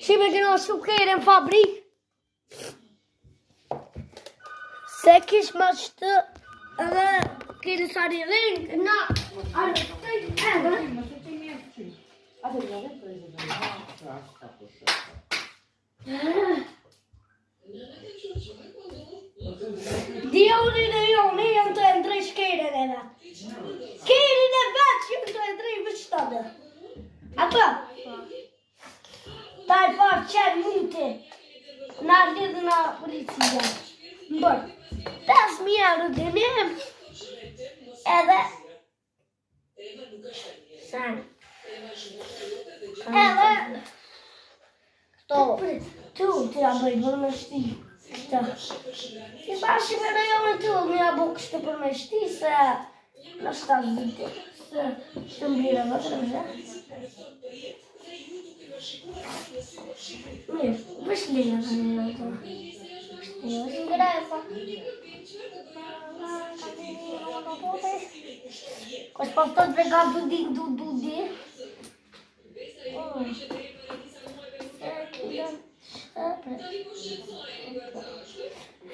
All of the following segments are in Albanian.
Shqipe këna shukere në fabrik. Se kish ma qëtë edhe kërë sari rëngë na arëtëj edhe. Dionin e joni janë të ndrej shkeren edhe. Kerin e veç janë të ndrej vëqtade. Ato? Taj farë qenë munti. Na lidhë na policia. Mbërë. 5.000 euro dënim. Edhe. Sen. Edhe. Këto. Tu ja bëj për me shti. Këta. I bashkë me rajonë tu me ja bo kështë për me shti se në shtatë vite. Se shtë mbire më të rëmëzhe. Mirë, vësh lejnë të një të. Vësh ngrepa. Kështë paftot vegan du di.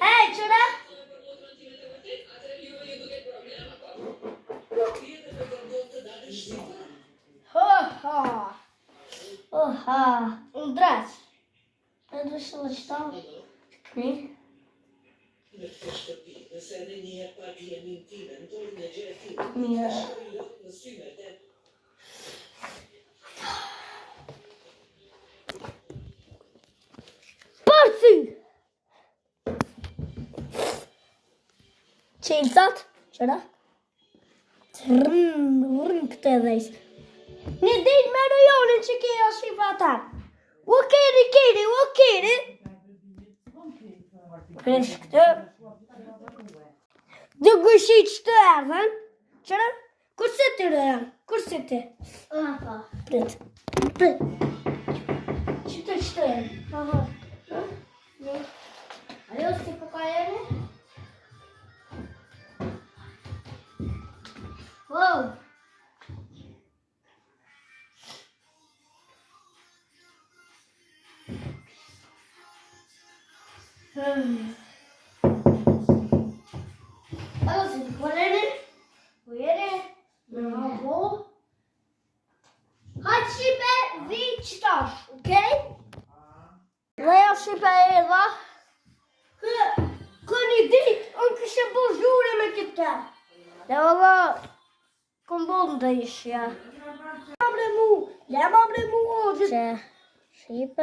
Hej, qëra? Oha, unë dreç. E du shë dhe qëta? Këni? Mirë. Parësi! Qenësat? Qëra? Rrën këtë edhejsh. Një dit me rajonin që kja shqipa ata. O keri. Pesh këtë. Dë gëshit që të erdhen. Qëra? Kurse të rëjan? Kurse të? Prit. Që të erdhen? Ajo si po ka ere? Wow! Allora, se ti vuole, bravo. Hajde Shqipe, vi qëtash, okej? Dhe ja Shqipe e dha. Kë një dit, unë kështë bo zhure me këta. Dhe valla, këmë bo në të ishja. Le ma bre mu, Shqipe.